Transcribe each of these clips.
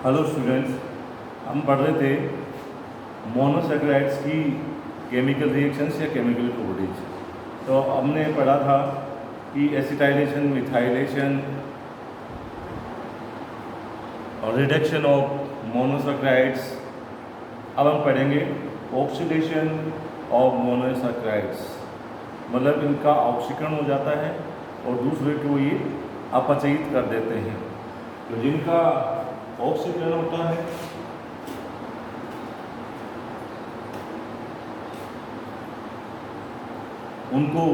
Hello students, हम पढ़ रहे थे मोनोसैकेराइड्स की केमिकल रिएक्शंस या केमिकल प्रॉपर्टीज। तो हमने पढ़ा था कि एसिटाइलेशन, मिथाइलेशन और रिडक्शन ऑफ मोनोसैकेराइड्स। अब हम पढ़ेंगे ऑक्सीडेशन ऑफ मोनोसैकेराइड्स, मतलब इनका ऑक्सीकरण हो जाता है और दूसरे को ये अपचयित कर देते हैं। तो जिनका ऑक्सीकरण होता है उनको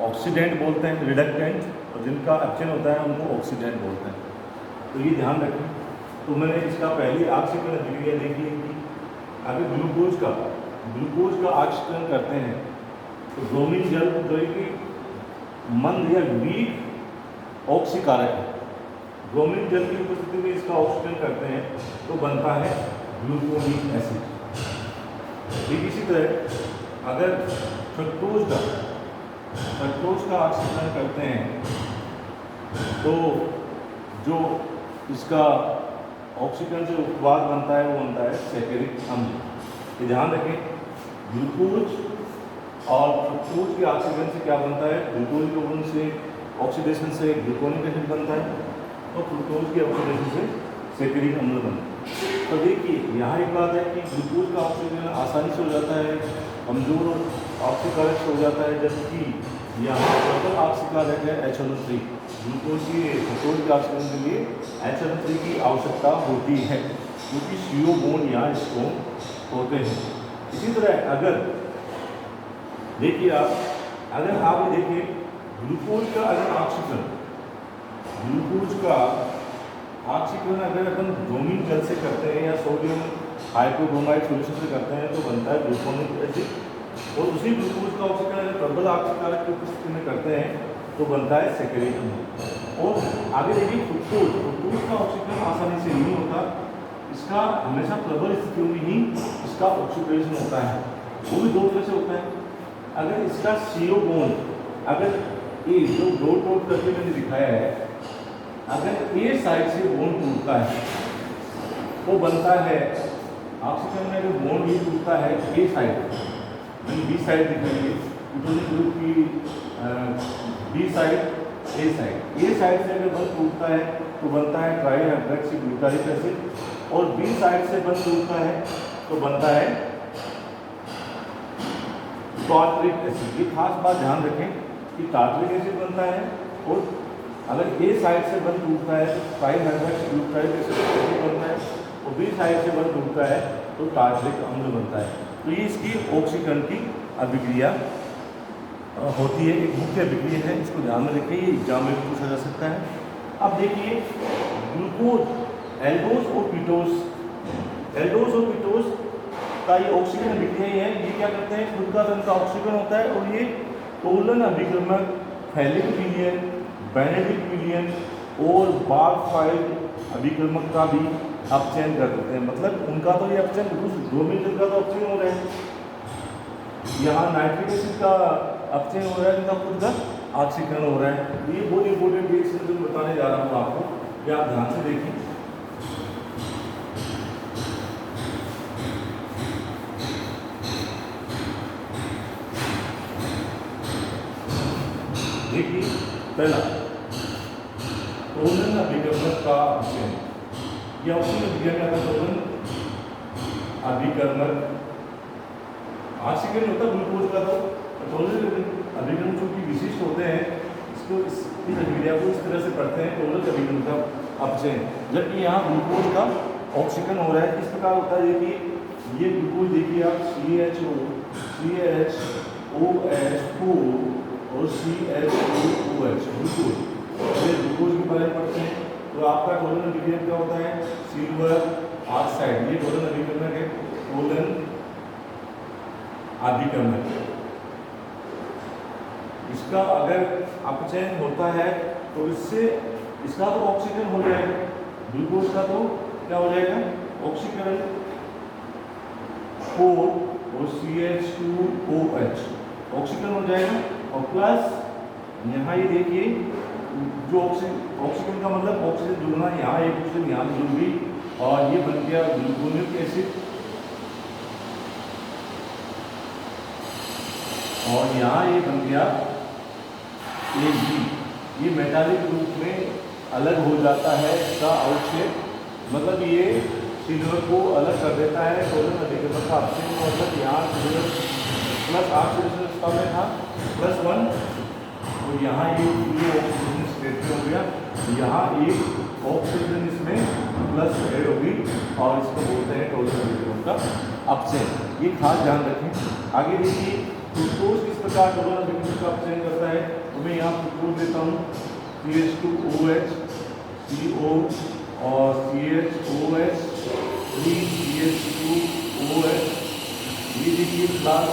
ऑक्सीडेंट बोलते हैं, रिडक्टेंट, और जिनका अपचयन होता है उनको ऑक्सीडेंट बोलते हैं। तो ये ध्यान रखें। तो मैंने इसका पहली ऑक्सीकरण अभिक्रिया देखी है कि अगर ग्लूकोज का ऑक्सीकरण करते हैं तो ब्रोमीन जल जो कि मंद या वीक ऑक्सीकारक है, ब्रोमीन जल की उपस्थिति में इसका ऑक्सीकरण करते हैं तो बनता है ग्लूकोनिक एसिड। ठीक इसी तरह अगर फ्रक्टोज का ऑक्सीकरण करते हैं तो जो इसका ऑक्सीकरण से उत्पाद बनता है वो बनता है सैकरिक अम्ल। ध्यान रखें, ग्लूकोज और फ्रक्टोज के ऑक्सीकरण से क्या बनता है? ग्लूकोज के गुण से ऑक्सीडेशन से ग्लूकोनिक एसिड बनता है और फ्रुक्टोज के ऑक्सीडेशन से सैकरिक अम्ल बनता है। तो देखिए यहाँ एक बात है कि ग्लूकोज का ऑक्सीकरण आसानी से हो जाता है, कमजोर ऑक्सीकारक से हो जाता है, जबकि यहाँ प्रबल ऑक्सीकारक है HNO3। ग्लूकोज की फ्रुक्टोज के ऑक्सीकरण के लिए HNO3 की आवश्यकता होती है क्योंकि CO बॉन्ड यहाँ स्ट्रॉन्ग होते हैं। इसी तरह अगर देखिए अगर आप देखिए ग्लूकोज का अगर ऑक्सीकरण अगर अपन ब्रोमीन जल से करते हैं या सोडियम हाइपोब्रोमाइड सॉल्यूशन से करते हैं तो बनता है ग्लूकोनिक एसिड, और उसी ग्लूकोज का ऑक्सीकरण अगर प्रबल ऑक्सीकारक की उपस्थिति में करते हैं तो बनता है सैकरिक अम्ल। और आगे देखिए फ्रुक्टोज का ऑक्सीकरण आसानी से नहीं होता, इसका हमेशा प्रबल स्थितियों में ही इसका ऑक्सीडेशन होता है। वो भी दो तरह से होता है। अगर इसका CO बॉन्ड अगर ये जो डॉट करके मैंने दिखाया है, अगर ए साइड से बॉन्ड टूटता है तो बनता है ऑक्सीकरण में अगर बॉन्ड भी टूटता है ए साइड, यानी बी साइड दिखाइए ग्रुप की बी साइड ए साइड से अगर बंद टूटता है तो बनता है ट्राई हाइड्रोक्सी ग्लूटारिक एसिड, और बी साइड से बंद टूटता है तो बनता है टार्टरिक एसिड। ये खास बात ध्यान रखें कि टार्टरिक एसिड बनता है, और अगर ए साइड से बंद टूटता है तो ट्राई हाइड्रोक्सी ग्लूटारिक एसिड बनता है, और बी साइड से बंद टूटता है तो टार्टरिक अम्ल बनता है। तो ये इसकी ऑक्सीकरण की अभिक्रिया होती है, एक मुख्य अभिक्रिया है, इसको ध्यान में रखिए, ये एग्जाम में भी पूछा जा सकता है। अब देखिए ग्लूकोज एल्डोज और कीटोज का ये ऑक्सीकरण अभिक्रिया है। ये क्या करते हैं? खुद का तंत्र ऑक्सीकरण होता है और ये टोलन अभिक्रमक, फैलिक विलियन, बेनेडिक्ट विलियन और बारफाइल अभिक्रमक का भी अपचयन कर देते हैं। मतलब उनका तो ये अपचयन ब्रोमीन जल का तो अपचयन हो रहा है, यहाँ नाइट्रिक एसिड का अपचयन हो रहा है, इनका खुद का ऑक्सीकरण हो रहा है। ये बहुत इंपॉर्टेंट रिएक्शन जो बताने जा रहा हूँ आपको, ये आप ध्यान से देखिए। देखिए पहला टोलन अभिक्रमक का अपचयन, यह ऑक्सीजन अभिक्रिया का टोलन अभिक्रमक ऑक्सीकरण होता है ग्लूकोज का, तो टोलन अभिक्रमक चूंकि विशिष्ट होते हैं, इसको इस अभिक्रिया को इस तरह से पढ़ते हैं टोलन अभिक्रमक का अपचयन, जबकि यहाँ ग्लूकोज का ऑक्सीकरण हो रहा है। किस प्रकार होता है? देखिए ये ग्लूकोज देखिए आप CHO CHOH4 और CHOOH ग्लूकोज, ये ग्लूकोज के बारे में पढ़ते हैं। तो आपका टोलन अभिक्रिया क्या होता है? सिल्वर ऑक्साइड, ये टोलन अभिक्रमक है, टोलन अभिक्रमक। इसका अगर अपचयन होता है तो इससे इसका तो ऑक्सीकरण हो जाएगा, ग्लूकोज का तो क्या हो जाएगा? ऑक्सीकरण 4 और CH2OH ऑक्सीकरण हो जाएगा, और प्लस यहाँ ये देखिए जो ऑक्सीजन का मतलब ऑक्सीजन जुड़ना, यहाँ एक ऑक्सीजन यहाँ जुड़ गई और ये बन गया ग्लूकोनिक एसिड, और यहाँ ये बन गया Ag। ये मेटालिक रूप में अलग हो जाता है इसका आउटशेप, मतलब ये सिल्वर को अलग कर देता है सोलर अधिकरण का ऑप्शन, मतलब यहाँ सिल्वर प्लस ऑक्सीजन में था +1, तो यहाँ ये ऑक्सीजन स्टेट में हो गया, यहाँ एक ऑक्सीजन इसमें प्लस ऐड होगी और इसको बोलते हैं टोटल अधिकरण का ऑप्शन। ये खास ध्यान रखें। आगे देखिए फ्रुक्टोज किस प्रकार टोटल अधिकरण का ऑप्शन करता है, तो मैं यहाँ फ्रुक्टोज लेता हूँ CH2OH CO और CHOH 3CH2OH, ये देखिए प्लस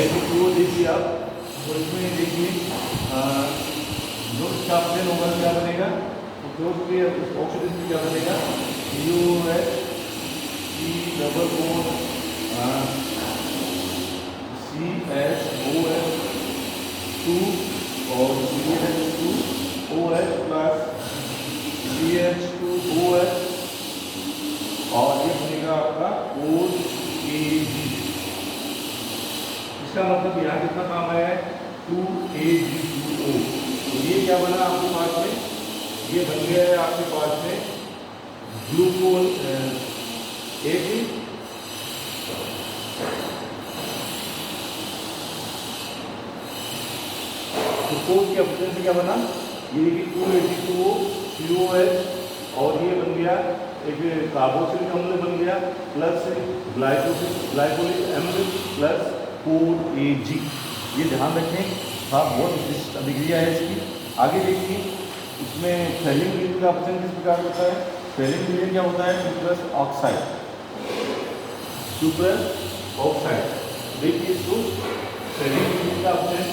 Ag2O देखिए आप, तो इसमें देखिए जो इसका ऑप्शन होगा क्या बनेगा, तो क्लोज पे ऑक्सीजन में क्या बनेगा COH C double bond CHOH2 और CH2OH प्लस CH2OH और ये बनेगा आपका OAG। इसका मतलब यहाँ कितना काम आया है 2Ag2O, तो ये क्या बना आपके पास में, ये बन गया है आपके पास में ग्लूकोन Ag, ग्लूकोज की ऑप्शन से क्या बना, ये देखिए 2Ag2O COH और ये बन गया एक कार्बोक्सिलिक अम्ल बन गया प्लस ग्लाइकोलिक अम्ल प्लस 4Ag। ये ध्यान रखें, हाँ बहुत विशिष्ट अभिक्रिया है इसकी। आगे देखिए इसमें फेलिंग विलीन का ऑप्शन किस प्रकार होता है, फेलिंग विलीन क्या होता है सुपरस ऑक्साइड, सुपरस ऑक्साइड। देखिए इसको फेलिंग विलीन का ऑप्शन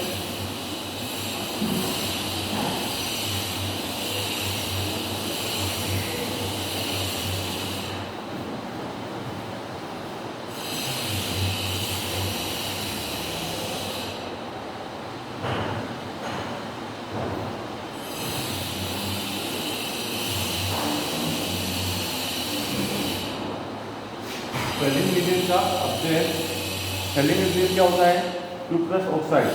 फेलिंग विलीन का ऑप्शन, फेलिंग विलीन क्या होता है सुपरस ऑक्साइड,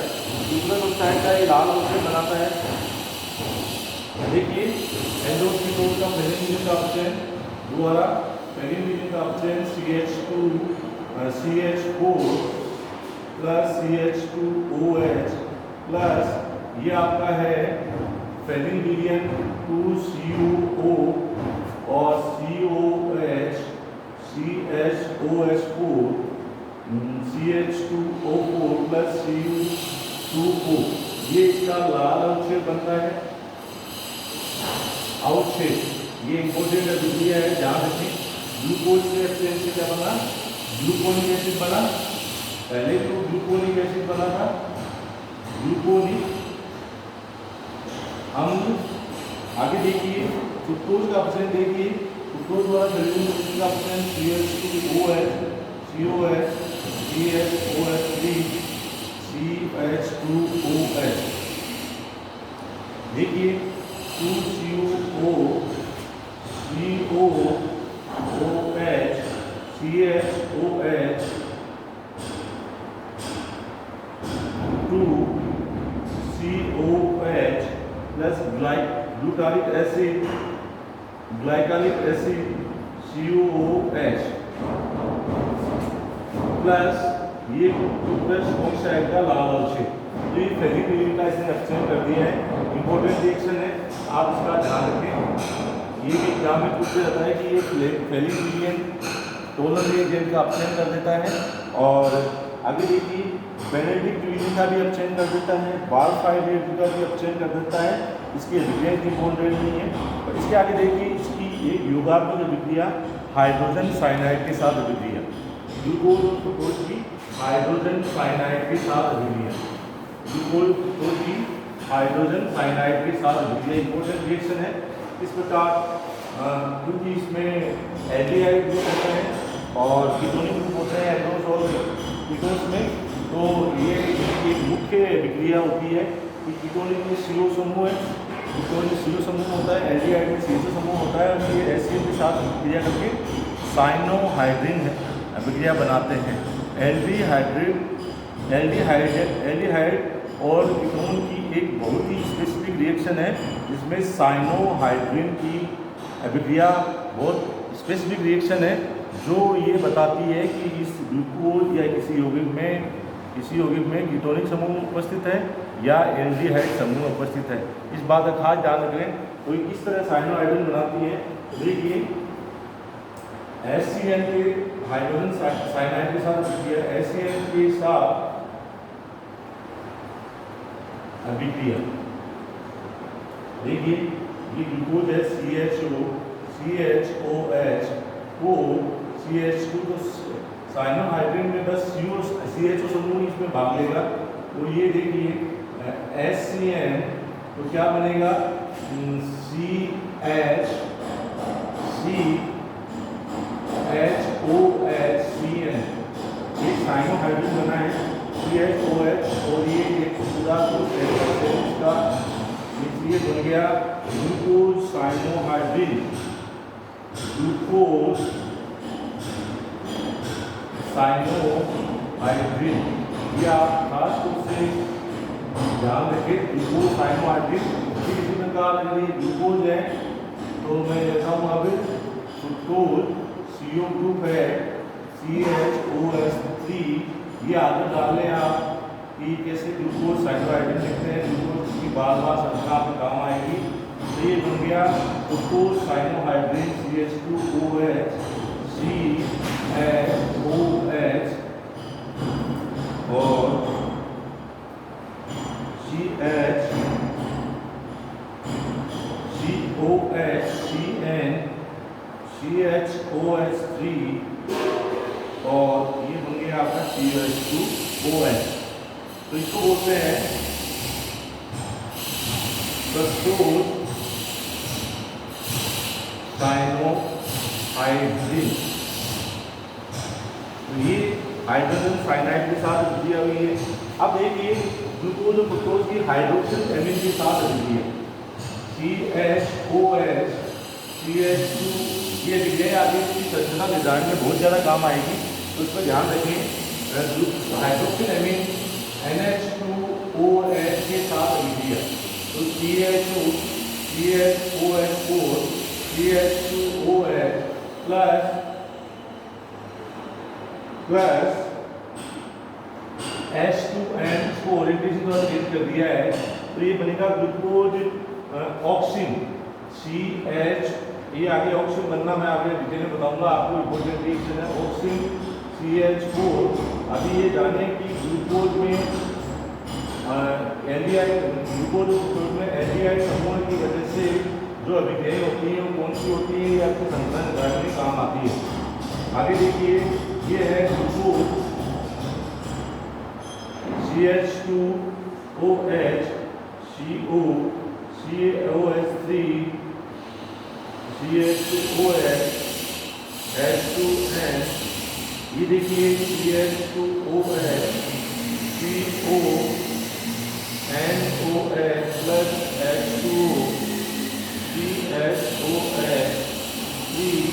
सुपरस ऑक्साइड का ये लाल ऑक्साइड बनाता है। देखिए एंडोस्कीटोन का फेलिंग विलीन का ऑप्शन द्वारा फेलिंग विलीन का option CH4 plus CH2OH plus ये आपका है फेलिंग विलीन 2CO और COH CHOH4 CH2O4 plus Cu2O, ये इसका लाल अवक्षेप बनता है, अवक्षेप ये इंपोर्टेंट अभिक्रिया है, ध्यान रखें। ग्लूकोज के एक्सचेंज से क्या बना, ग्लूकोनिक एसिड बना, पहले तो ग्लूकोनिक एसिड बना था, ग्लूकोनिक अम्ल। आगे देखिए फ्रुक्टोज का ऑप्शन देखिए, फ्रुक्टोज द्वारा फेलिंग का option CH2OH COH CHOH3 CH2OH। देखिए 2CO COOH CHOH 2COH plus glutaric acid glycolic acid COOH plus ये सुपरस ऑक्साइड का लाल अवक्षेप। तो ये फेलिंग विलीन का इसने ऑप्शन कर दिया है, इंपॉर्टेंट रिएक्शन है, आप इसका ध्यान रखें। ये भी एग्जाम में पूछा जाता है कि ये फेलिंग विलीन टोनल रिएजेंट का ऑप्शन कर देता है। और आगे देखिए बेनेडिक्ट विलीन का भी ऑप्शन कर देता है, बारफाइड का भी ऑप्शन कर देता है, इसकी रिएजेंट इंपॉर्टेंट नहीं है। और इसके आगे देखिए इसकी एक योगात्मक अभिक्रिया हाइड्रोजन साइनाइड के साथ अभिक्रिया, ग्लूकोज और फ्रुक्टोज की हाइड्रोजन साइनाइड के साथ अभिक्रिया, ग्लूकोज फ्रुक्टोज की हाइड्रोजन साइनाइड के साथ अभिक्रिया इंपॉर्टेंट रिएक्शन है। इस प्रकार क्योंकि इसमें एल्डिहाइड जो होता है और कीटोनिक ग्रुप होते हैं एल्डोस और कीटोन्स में। तो ये एक मुख्य विक्रिया होती है कि कीटोनिक में CO समूह है, कीटोनिक CO समूह होता है, एल्डिहाइड में CHO समूह होता है, और ये HCl के साथ विक्रिया करके साइनोहाइड्रिन विक्रिया बनाते हैं। एल्डिहाइड और कीटोन की एक बहुत ही स्पेसिफिक रिएक्शन है जिसमें साइनोहाइड्रिन की अभिक्रिया बहुत स्पेसिफिक रिएक्शन है जो ये बताती है कि इस ग्लूकोज या किसी यौगिक में कीटोनिक समूह उपस्थित है या एल्डिहाइड समूह उपस्थित है। इस बात का खास ध्यान रखें। तो इस तरह साइनोहाइड्रिन बनाती है। देखिए HCl के हाइड्रोजन साइनाइड के साथ HCl के साथ अभिक्रिया, देखिए ये ग्लूकोज है CHOH को CH2, तो साइनोहाइड्रिन में बस CHO समूह इसमें भाग लेगा। तो ये देखिए HCl तो क्या बनेगा CHOHCl, ये साइनोहाइड्रिन बना है CHOH, और ये एक पूरा इसका इसलिए बन गया ग्लूकोज साइनोहाइड्रिन। ग्लूकोज साइनोहाइड्रिन, ये आप खास रूप से ध्यान रखें। ग्लूकोज साइनोहाइड्रिन किसी प्रकार यदि ग्लूकोज है तो मैं लेता हूँ अब फ्रुक्टोज, CO ग्रुप है CHOS3, ये आदत डाल लें आप कि कैसे ग्लूकोज साइनोहाइड्रिन लिखते हैं। ग्लूकोज की बार बार संख्या आपके काम आएगी। तो ये बन गया ग्लूकोज साइनोहाइड्रिन CH2OH CHOH और CN CHOH3 और ये बन गया आपका CH2OH। तो इसको बोलते हैं फ्रक्टोज साइनोहाइड्रिन। तो ये हाइड्रोजन साइनाइड के साथ अभिक्रिया हुई है। अब देखिए ग्लूकोज और फ्रुक्टोज की हाइड्रोक्सिल एमीन के साथ अभिक्रिया CHOH CH2, ये अभिक्रिया आगे की संरचना डिजाइन में बहुत ज़्यादा काम आएगी। तो इस पर ध्यान रखें। हाइड्रोक्सिल एमीन NH2OH के साथ अभिक्रिया, तो CHO CHOH4 CH2OH plus H2N4 integration द्वारा चेंज कर दिया है। तो ये बनेगा ग्लूकोज ऑक्सिन CH, ये आगे ऑक्सिन बनना मैं आगे डिटेल में बताऊंगा आपको। इंपॉर्टेंट रिएक्शन है ऑक्सिन CH4। अभी ये जाने कि ग्लूकोज में ग्लूकोज में एल्डिहाइड समूह की वजह से जो अभिक्रियाएं होती हैं वो कौन सी होती है, ये आपकी संरचना निकालने में काम आती है। आगे देखिए ये है glucose CH2OH CO COH3 CH2OH H2N, ये देखिए CH2OH CONOH plus H2O CHOH 3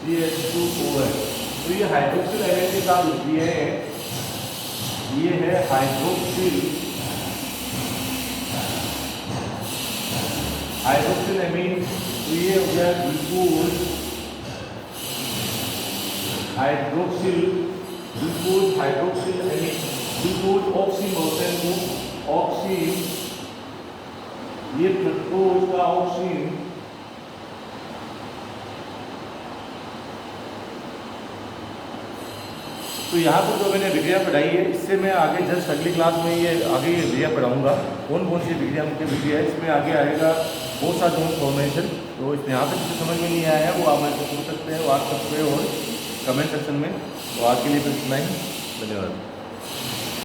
CH2OH। तो ये हाइड्रोक्सिल एमीन के साथ होती है। ये है हाइड्रोक्सिल एमीन। तो ये हो गया glucose hydroxyl amine. Glucose oxygen बोलते हैं तो ऑक्सीन, ये फ्रक्टोज का ऑक्सीन। तो यहाँ पर जो मैंने विक्रिया पढ़ाई है इससे मैं आगे जस्ट अगली क्लास में ये आगे ये विक्रिया पढ़ाऊँगा कौन कौन सी विक्रिया मुख्य विक्रिया है। इसमें आगे आएगा बहुत सा जोन फॉर्मेशन। तो इसमें यहाँ तक जो समझ में नहीं आया है वो आप मेरे को पूछ सकते हैं व्हाट्सएप पे और कमेंट सेक्शन में। तो आज के लिए तो इतना ही, धन्यवाद।